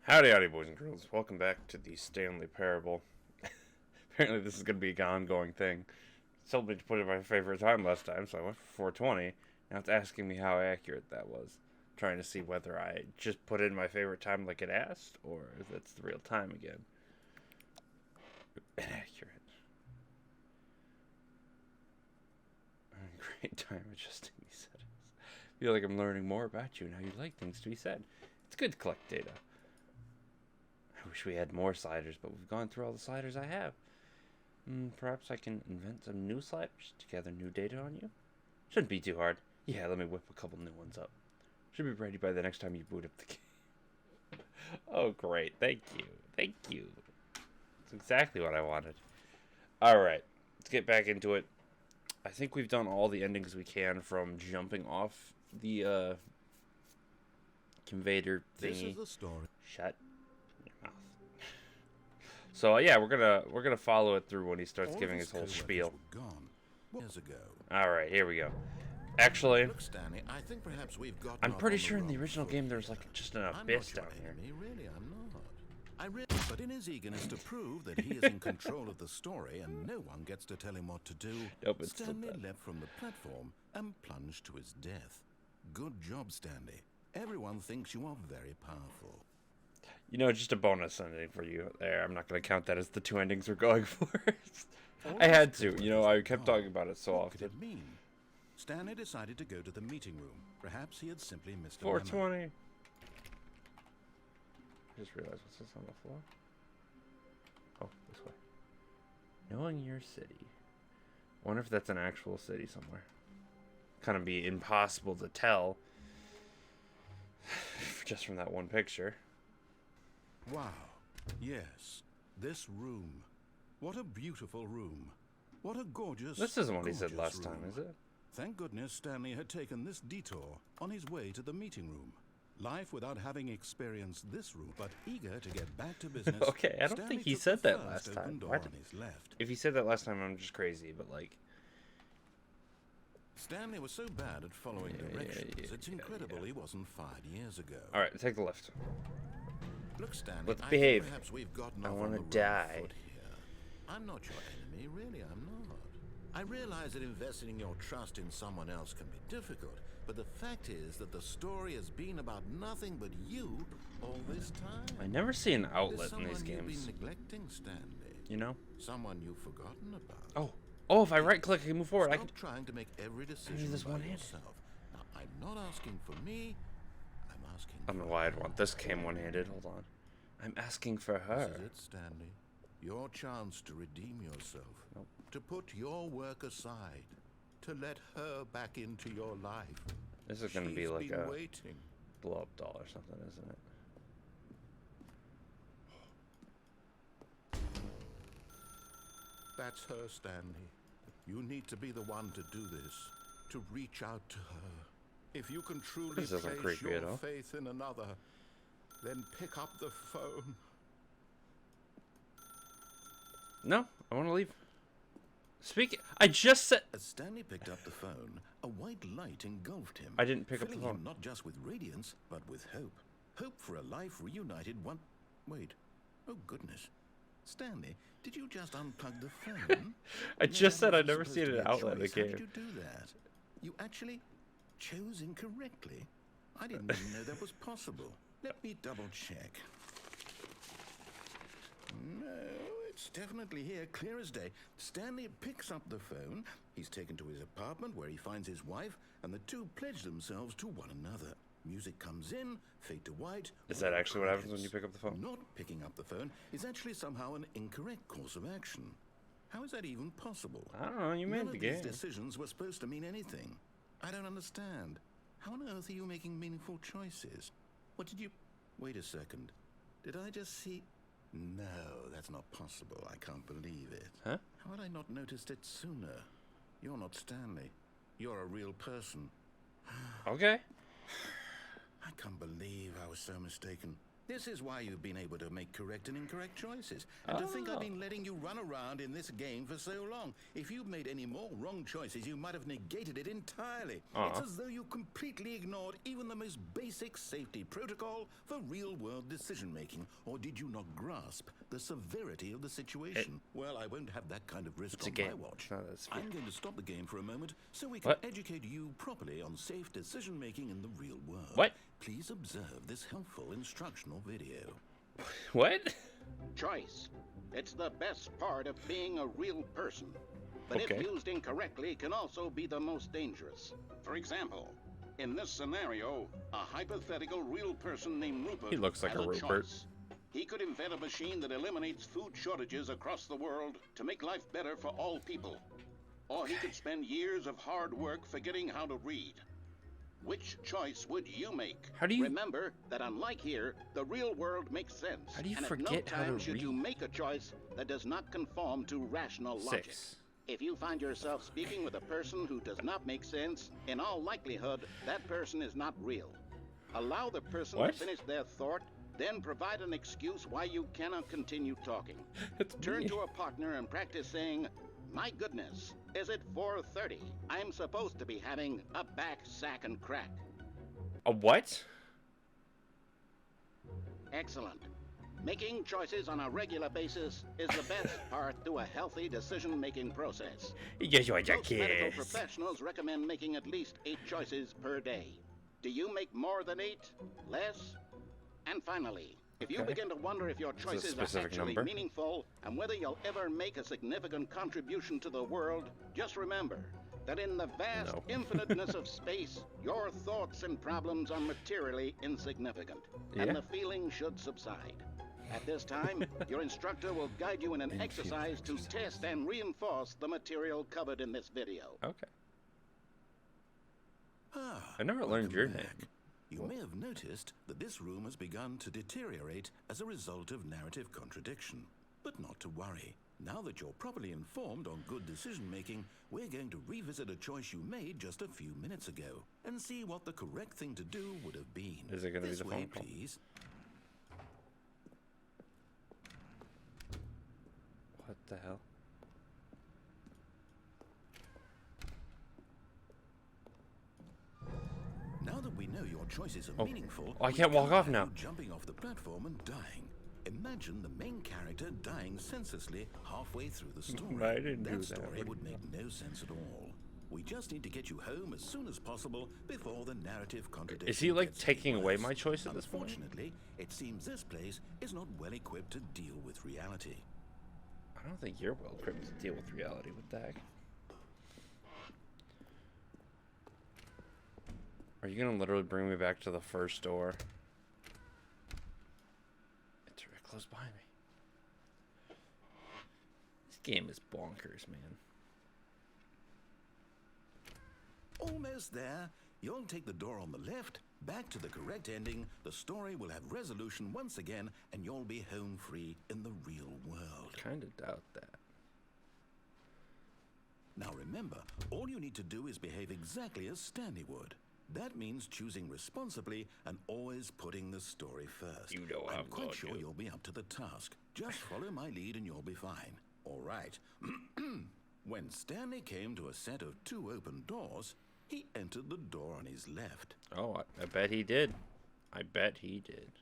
Howdy, howdy, boys and girls. Welcome back to the Stanley parable. Apparently, this is going to be an ongoing thing. It told me to put in my favorite time last time, so I went for 420. Now it's asking me how accurate that was. Trying to see whether I just put in my favorite time like it asked, or if it's the real time again. Inaccurate. Great time adjusting these settings. Feel like I'm learning more about you and how you like things to be said. It's good to collect data. I wish we had more sliders, but we've gone through all the sliders I have. Perhaps I can invent some new sliders to gather new data on you? Shouldn't be too hard. Yeah, let me whip a couple new ones up. Should be ready by the next time you boot up the game. Oh, great. Thank you. Thank you. That's exactly what I wanted. Alright, let's get back into it. I think we've done all the endings we can from jumping off the conveyor thingy. This is the story. Shut your mouth. So yeah, we're gonna follow it through when he starts giving his whole spiel. Gone years ago. All right, here we go. Actually, Look, Stanley, I think perhaps we've got. I'm pretty sure in the original game there was like just an abyss down here. Really, I'm not. But in his eagerness to prove that he is in control of the story and no one gets to tell him what to do, Nope, it's still Stanley dead. leapt from the platform and plunged to his death. Good job, Stanley. Everyone thinks you are very powerful. You know, just a bonus ending for you there. I'm not gonna count that as the two endings we're going for. I had to. You know, I kept talking about it so What could it often. mean? Stanley decided to go to the meeting room. Perhaps he had simply missed a memo. 420. I just realized what's this on the floor? Oh, this way. Knowing your city. I wonder if that's an actual city somewhere. Kind of be impossible to tell just from that one picture. Wow. Yes. This room. What a beautiful room. What a gorgeous. This isn't what he said gorgeous last time, room. is it? Thank goodness Stanley had taken this detour on his way to the meeting room. Life without having experienced this room, but eager to get back to business. Okay, I don't Stanley think he took said the that first last open time. door What? on his left. If he said that last time, I'm just crazy, but like... Stanley was so bad at following directions, it's incredible he wasn't 5 years ago. Alright, take the left. Look, Stanley, Let's I think behave. perhaps we've gotten I off wanna on the die. wrong foot here. I'm not your enemy, really, I'm not. I realize that investing your trust in someone else can be difficult, but the fact is that the story has been about nothing but you all this time. I never see an There's outlet in these someone you've games. been neglecting, Stanley. You know? Someone you've forgotten about. Oh, if I right-click, I can move forward. I Stop can... trying to make every decision this by one-handed. yourself. Now, I'm not asking for me. I'm asking. I don't know why I'd want this cam one-handed. Hold on. I'm asking for This is her. it, Stanley. Your chance to redeem yourself. Nope. To put your work aside. To let her back into your life. This is gonna be She's like been a waiting. blow-up doll or something, isn't it? That's her, Stanley. You need to be the one to do this. To reach out to her. If you can truly This isn't place creepy at your all. faith in another, then pick up the phone. No, I want to leave. Speak. I just said... As Stanley picked up the phone, a white light engulfed him. I didn't pick up the filling him phone. not just with radiance, but with hope. Hope for a life reunited one... Wait. Oh, goodness. Stanley, did you just unplug the phone? I just said I'd that wasn't never supposed seen to an be a outlet in the choice. How did game. you do that? You actually chose incorrectly. I didn't even know that was possible. Let me double check. No, it's definitely here, clear as day. Stanley picks up the phone. He's taken to his apartment where he finds his wife, and the two pledge themselves to one another. Music comes in, fade to white. Is that actually what happens when credits. you pick up the phone? Not picking up the phone is actually somehow an incorrect course of action. How is that even possible? I don't know. You None made of the these game. decisions were supposed to mean anything. I don't understand. How on earth are you making meaningful choices? What did you... Wait a second. Did I just see... No, that's not possible. I can't believe it. Huh? How had I not noticed it sooner? You're not Stanley. You're a real person. Okay. I can't believe I was so mistaken. This is why you've been able to make correct and incorrect choices. And to think I've been letting you run around in this game for so long. If you'd made any more wrong choices, you might have negated it entirely. It's as though you completely ignored even the most basic safety protocol for real-world decision-making. Or did you not grasp the severity of the situation? Well, I won't have that kind of risk on my watch. I'm going to stop the game for a moment so we can educate you properly on safe decision-making in the real world. What? Please observe this helpful instructional video. What? Choice. It's the best part of being a real person. But if used incorrectly, can also be the most dangerous. For example, in this scenario, a hypothetical real person named Rupert He looks like has a Rupert. choice. He could invent a machine that eliminates food shortages across the world to make life better for all people. Or he could spend years of hard work forgetting how to read. Which choice would you make? How do you remember that unlike here, the real world makes sense? How do you and forget at no time how to should read? you make a choice that does not conform to rational logic. 6. If you find yourself speaking with a person who does not make sense, in all likelihood, that person is not real. Allow the person to finish their thought, then provide an excuse why you cannot continue talking. Turn to a partner and practice saying, "My goodness, is it 4:30? I'm supposed to be having a back, sack, and crack." A what? Excellent. Making choices on a regular basis is the best part to a healthy decision-making process. Yes, you are Most medical professionals recommend making at least 8 choices per day. Do you make more than 8? Less? And finally, if you begin to wonder if your choices are actually meaningful and whether you'll ever make a significant contribution to the world, just remember that in the vast infiniteness of space, your thoughts and problems are materially insignificant, and the feeling should subside. At this time, your instructor will guide you in an exercise to test and reinforce the material covered in this video. Okay. I never learned your name. You may have noticed that this room has begun to deteriorate as a result of narrative contradiction. But not to worry. Now that you're properly informed on good decision-making, we're going to revisit a choice you made just a few minutes ago and see what the correct thing to do would have been. Is it going to be This the way, phone call? please. What the hell? Now that we know your choices are meaningful, I can't walk off now. Jumping off the platform and dying. Imagine the main character dying senselessly halfway through the story. I didn't do That that. story would make no sense at all. We just need to get you home as soon as possible before the narrative contradiction. Is he like gets taking any away worse. my choice at this point? Unfortunately, it seems this place is not well equipped to deal with reality. I don't think you're well equipped to deal with reality. What the heck? Are you gonna literally bring me back to the first door? It's right close behind me. This game is bonkers, man. Almost there. You'll take the door on the left, back to the correct ending, the story will have resolution once again, and you'll be home free in the real world. Kinda doubt that. Now remember, all you need to do is behave exactly as Stanley would. That means choosing responsibly and always putting the story first. You know what I'm quite gonna sure do. you'll be up to the task. Just follow my lead and you'll be fine. All right. When Stanley came to a set of 2 open doors, he entered the door on his left. Oh, I bet he did. I bet he did.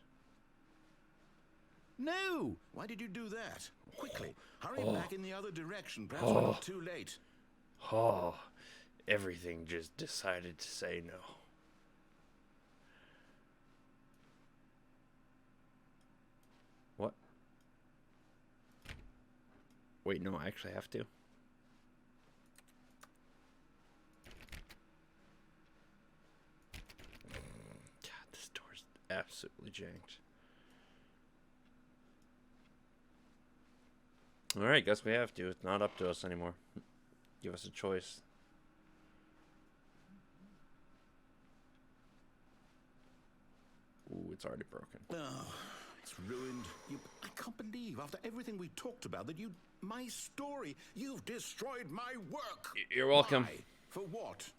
No! Why did you do that? Quickly, hurry back in the other direction. Perhaps we're not too late. Oh, everything just decided to say no. What? Wait, no, I actually have to. God, this door's absolutely janked. Alright, guess we have to. It's not up to us anymore. Give us a choice. Ooh, it's already broken. Oh, it's ruined. I can't believe, after everything we talked about, that my story, you've destroyed my work. You're welcome. Why? For what?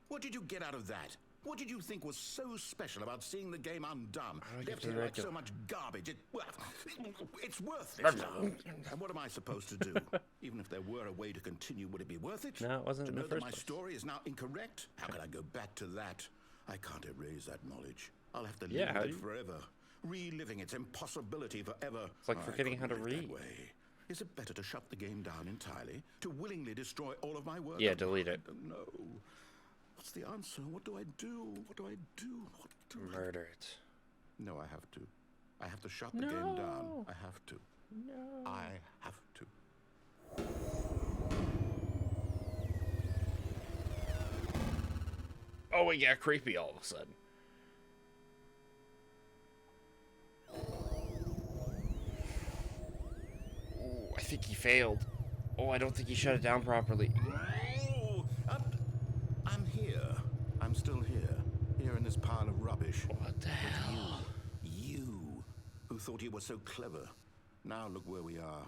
What did you get out of that? What did you think was so special about seeing the game undone? Left here like so much garbage. It's worthless now. And what am I supposed to do? Even if there were a way to continue, would it be worth it? No, it wasn't. To in know the that first my place. story is now incorrect? How can I go back to that? I can't erase that knowledge. I'll have to Yeah, live how with do it you- forever, reliving its impossibility forever. It's like I forgetting how to couldn't live read. that way. Is it better to shut the game down entirely? To willingly destroy all of my work? Yeah, delete it. I don't know. What's the answer? What do I do? What do I do? What do I... Murder it. No, I have to. I have to shut the game down. I have to. No. I have to. Oh, it got creepy all of a sudden. Oh, I think he failed. Oh, I don't think he shut it down properly. Oh, I'm here. I'm still here. Here in this pile of rubbish. What the hell? You, who thought you were so clever. Now look where we are.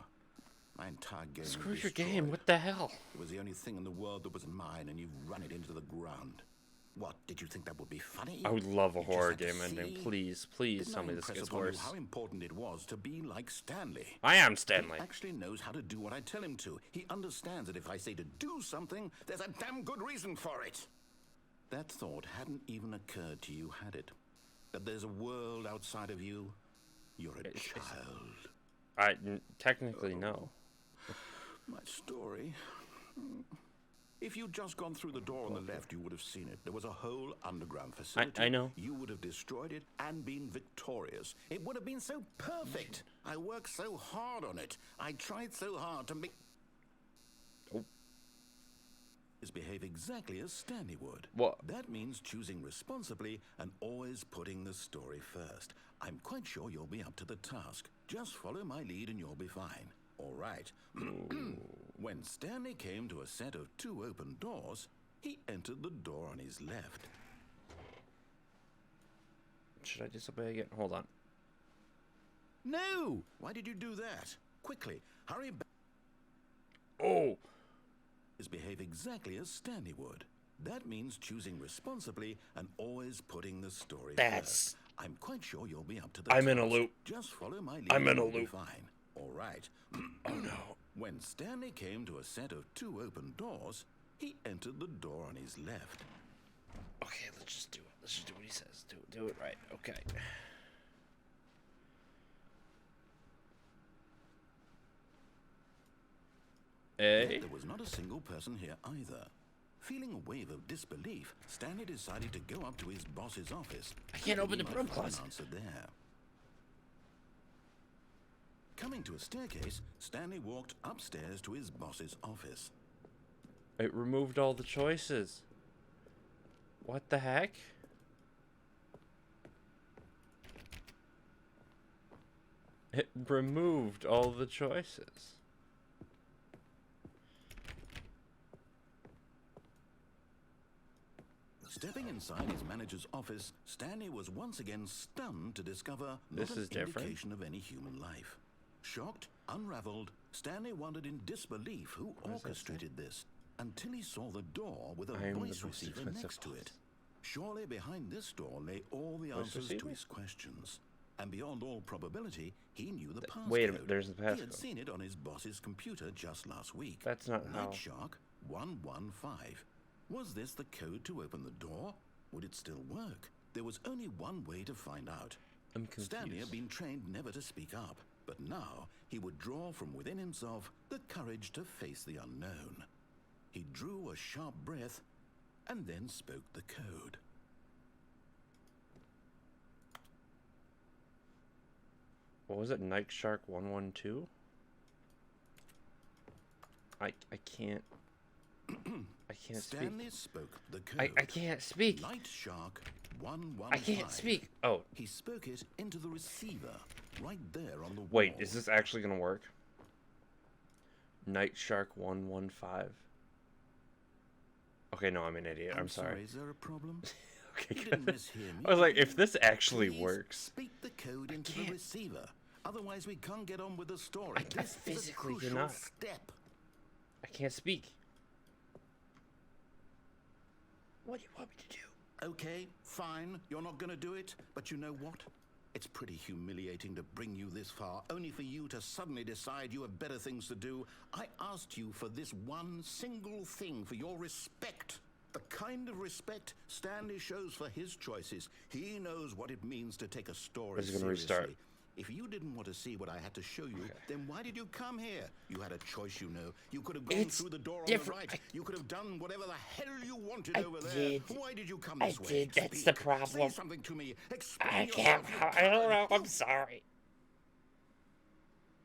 My entire game is Screw your destroyed. game. What the hell? It was the only thing in the world that was mine, and you've run it into the ground. What, did you think that would be funny? I would love a You just horror had to game ending. see? Please, Didn't tell I me this impress gets upon you worse. how important it was to be like Stanley? I am Stanley. He actually knows how to do what I tell him to. He understands that if I say to do something, there's a damn good reason for it. That thought hadn't even occurred to you, had it? That there's a world outside of you? You're a child. Technically, no. My story. If you'd just gone through the door on the left, you would have seen it. There was a whole underground facility. I know. You would have destroyed it and been victorious. It would have been so perfect. I worked so hard on it. I tried so hard to make... Oh. Behave exactly as Stanley would. What? That means choosing responsibly and always putting the story first. I'm quite sure you'll be up to the task. Just follow my lead and you'll be fine. All right. When Stanley came to a set of 2 open doors, he entered the door on his left. Should I disobey again? Hold on. No! Why did you do that? Quickly, hurry back. Oh! Behave exactly as Stanley would. That means choosing responsibly and always putting the story first. I'm quite sure you'll be up to the I'm task. in a loop. Just follow my lead. I'm in a and you'll be loop. Fine. All right. Oh no. When Stanley came to a set of 2 open doors, he entered the door on his left. Okay, let's just do it. Let's just do what he says. Do it right. Okay. Hey. There was not a single person here either. Feeling a wave of disbelief, Stanley decided to go up to his boss's office. I can't open the He might broom find an closet. answer there. Coming to a staircase, Stanley walked upstairs to his boss's office. It removed all the choices. What the heck? It removed all the choices. Stepping inside his manager's office, Stanley was once again stunned to discover This not an is different. indication of any human life. Shocked, unraveled, Stanley wondered in disbelief who does that orchestrated this, until he saw the door with a I am the voice most receiver expensive next to it. boss. Surely behind this door lay all the answers to receiver? his questions. And beyond all probability, he knew the passcode. Wait a minute, there's the He had passcode. seen it on his boss's computer just last week. That's not how. Night Shark 115. Was this the code to open the door? Would it still work? There was only one way to find out. I'm confused. Stanley had been trained never to speak up, but now he would draw from within himself the courage to face the unknown. He drew a sharp breath and then spoke the code. What was it? Night Shark 112? I can't. I can't speak. Stanley spoke the code. I can't speak. Night Shark 115. I can't speak. Oh, He spoke it into the receiver, right there on the wall. wait, is this actually gonna work? Night Shark 115. Okay, no, I'm an idiot. I'm sorry. Is there a problem? Okay, You good. didn't mishear me. I was like, if this actually Please works. Speak the code into the can't. receiver. Otherwise, we can't get on with the story. I This physically is a crucial cannot. step. I can't speak. What do you want me to do? Okay, fine, you're not gonna do it, but you know what? It's pretty humiliating to bring you this far, only for you to suddenly decide you have better things to do. I asked you for this one single thing, for your respect. The kind of respect Stanley shows for his choices. He knows what it means to take a story Is it gonna seriously. restart? If you didn't want to see what I had to show you, then why did you come here? You had a choice, you know. You could have gone through the door on the right. You could have done whatever the hell you wanted over there. Why did you come this way? I did. That's the problem. Say something to me. I can't. I don't know. I'm sorry.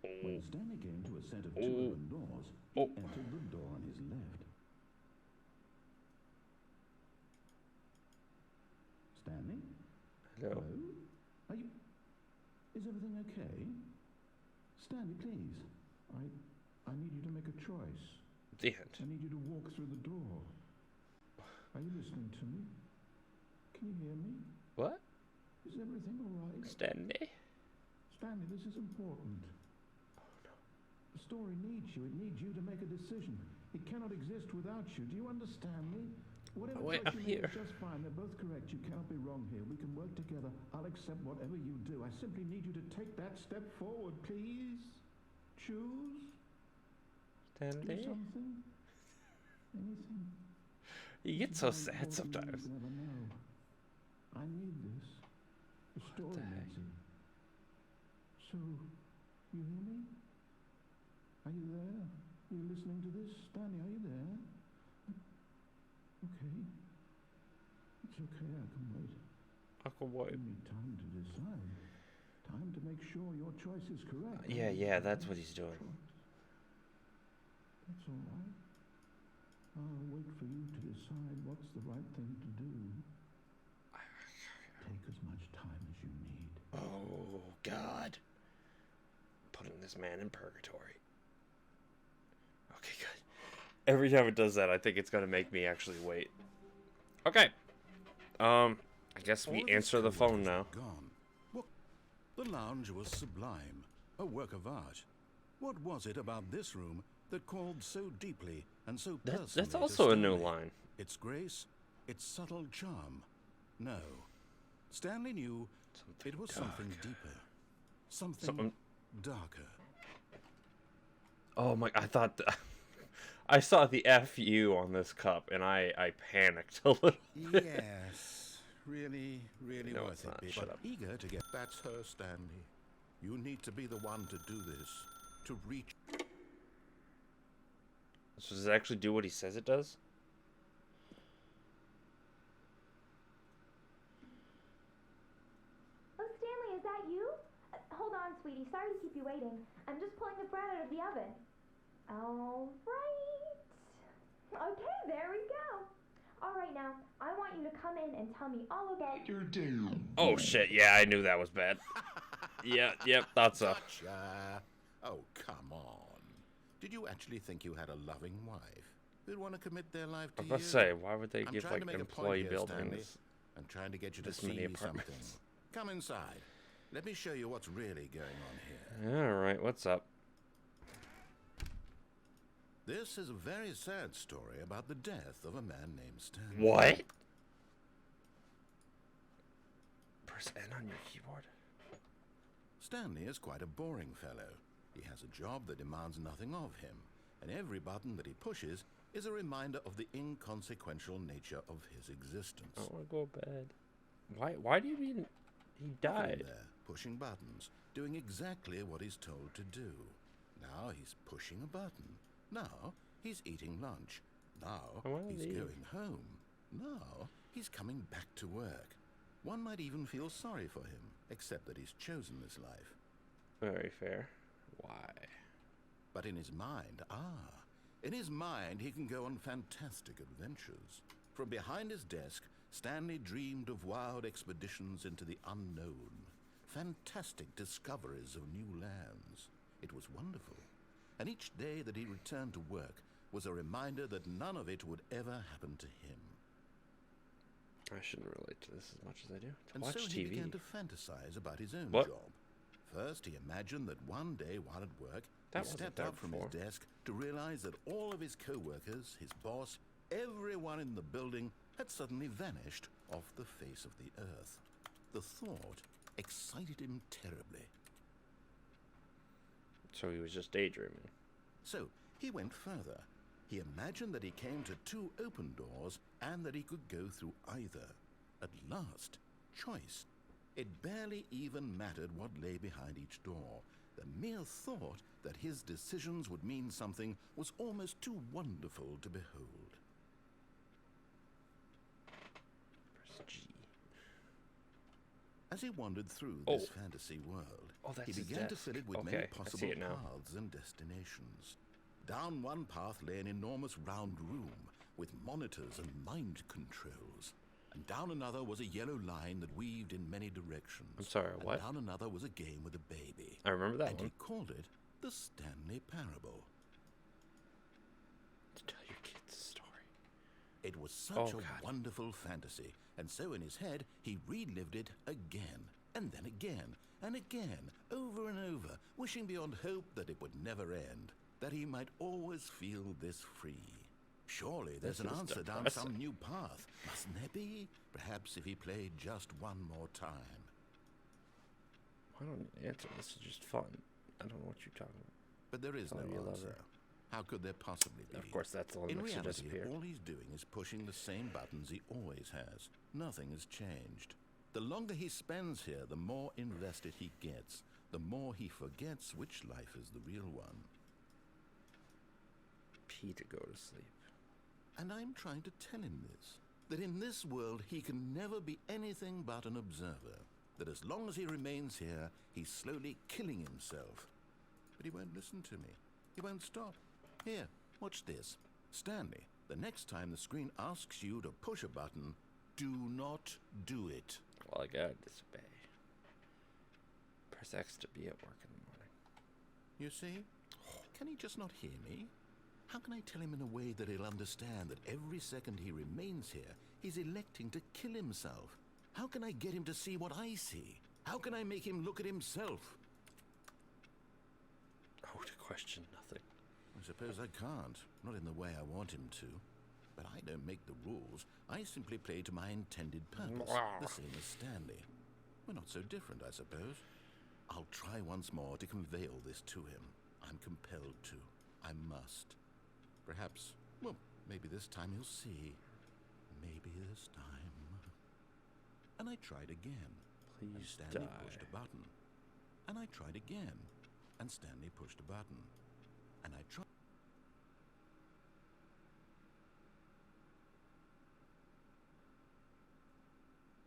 When Stanley came to a set of two open doors, he entered the door on his left. Stanley? Hello. Are you... Is everything okay? Stanley, please. I need you to make a choice. The end. I need you to walk through the door. Are you listening to me? Can you hear me? What? Is everything all right? Stanley? Stanley, this is important. Oh, no. The story needs you. It needs you to make a decision. It cannot exist without you. Do you understand me? Whatever Wait, I'm choice you make here. is just fine. They're both correct. You cannot be wrong here. We can work together. I'll accept whatever you do. I simply need you to take that step forward, please. Choose. Do Stanley? something. Anything. You get so sad sometimes. You never know. I need this. The story the needs it. So, you hear me? Are you there? Are you listening to this? Stanley, are you there? Okay. It's okay, I can wait. I can wait. You need time to decide. Time to make sure your choice is correct. Yeah, that's what he's doing. That's all right. I'll wait for you to decide what's the right thing to do. Take as much time as you need. Oh, God. Putting this man in purgatory. Okay, good. Every time it does that, I think it's going to make me actually wait. Okay. I guess we answer the phone now. Gone. What? The lounge was sublime, a work of art. What was it about this room that called so deeply and so personally? That's also a new Stanley? line. Its grace, its subtle charm. No. Stanley knew it was something deeper, something darker. Oh my! I thought I saw the FU on this cup, and I panicked a little bit. Yes, really No, worth it's it. not. But Shut up. eager to get. That's her, Stanley. You need to be the one to do this, to reach. So does it actually do what he says it does? Oh, Stanley, is that you? Hold on, sweetie. Sorry to keep you waiting. I'm just pulling the bread out of the oven. All right. Okay, there we go. All right, now, I want you to come in and tell me all about your day. Oh shit! Yeah, I knew that was bad. Yep, thought so. Gotcha. Oh, come on. Did you actually think you had a loving wife who'd want to commit their life I to was you? about to say, why would they I'm give trying like to make a employee point here, buildings? Stanley. I'm trying to get you to this see many something. apartments? Come inside. Let me show you what's really going on here. All right, what's up? This is a very sad story about the death of a man named Stanley. What? Press N on your keyboard. Stanley is quite a boring fellow. He has a job that demands nothing of him, and every button that he pushes is a reminder of the inconsequential nature of his existence. I don't want to go to bed. Why do you mean he died? There, pushing buttons, doing exactly what he's told to do. Now he's pushing a button. Now he's eating lunch. Now he's going home. Now he's coming back to work. One might even feel sorry for him, except that he's chosen this life. Very fair. Why? But in his mind, in his mind he can go on fantastic adventures. From behind his desk, Stanley dreamed of wild expeditions into the unknown, fantastic discoveries of new lands. It was wonderful. And each day that he returned to work was a reminder that none of it would ever happen to him. I shouldn't relate to this as much as I do. And Watch so TV. he began to fantasize about his own What? job. First, he imagined that one day while at work, That he wasn't stepped there up from before. his desk to realize that all of his co-workers, his boss, everyone in the building had suddenly vanished off the face of the earth. The thought excited him terribly. So he was just daydreaming. So he went further. He imagined that he came to two open doors and that he could go through either. At last, choice. It barely even mattered what lay behind each door. The mere thought that his decisions would mean something was almost too wonderful to behold. Press G. As he wandered through this fantasy world, that's he his began to desk. fill it with Okay, many I possible see it now. paths and destinations. Down one path lay an enormous round room with monitors and mind controls. And down another was a yellow line that weaved in many directions. I'm sorry, what? And down another was a game with a baby. I remember that and one. he called it the Stanley Parable. To tell your kids a story. It was such Oh, a God. wonderful fantasy, and so in his head he relived it again, and then again, and again, over and over, wishing beyond hope that it would never end, that he might always feel this free. Surely there's This an is answer down depressing. some new path, mustn't there be? Perhaps if he played just one more time. Why don't you answer? This is just fun. I don't know what you're talking about. But there is Oh, you no love answer. her. How could there possibly be? Of course, that's the one that In makes her reality, disappear. all he's doing is pushing the same buttons he always has. Nothing has changed. The longer he spends here, the more invested he gets. The more he forgets which life is the real one. P to go to sleep. And I'm trying to tell him this. That in this world he can never be anything but an observer. That as long as he remains here, he's slowly killing himself. But he won't listen to me. He won't stop. Here, watch this. Stanley, the next time the screen asks you to push a button, do not do it. Well, I gotta disobey. Press X to be at work in the morning. You see? Can he just not hear me? How can I tell him in a way that he'll understand that every second he remains here, he's electing to kill himself? How can I get him to see what I see? How can I make him look at himself? Oh, to question nothing. I suppose I can't, not in the way I want him to. But I don't make the rules. I simply play to my intended purpose, the same as Stanley. We're not so different, I suppose. I'll try once more to convey all this to him. I'm compelled to. I must. Perhaps, well, maybe this time he'll see. Maybe this time. And I tried again. And Please Stanley die. pushed a button. And I tried again. And Stanley pushed a button. And I tried.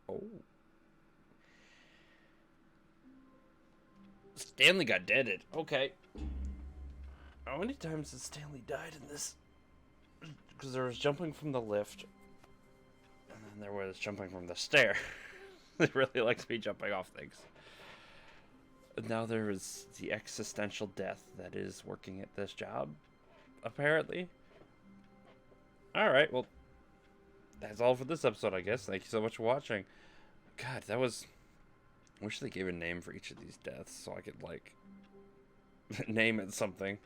Oh. Stanley got deaded. Okay. How many times has Stanley died in this? Because there was jumping from the lift. And then there was jumping from the stair. He really likes me jumping off things. And now there is the existential death that is working at this job. Apparently. Alright, well. That's all for this episode, I guess. Thank you so much for watching. God, that was... I wish they gave a name for each of these deaths so I could, like, name it something.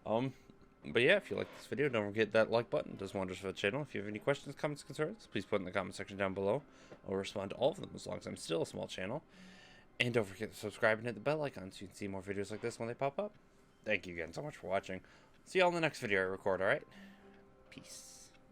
But yeah, if you like this video, don't forget that like button. It does wonders for the channel. If you have any questions, comments, concerns, please put in the comment section down below. I'll respond to all of them as long as I'm still a small channel. And don't forget to subscribe and hit the bell icon so you can see more videos like this when they pop up. Thank you again so much for watching. See y'all in the next video I record, alright? Peace.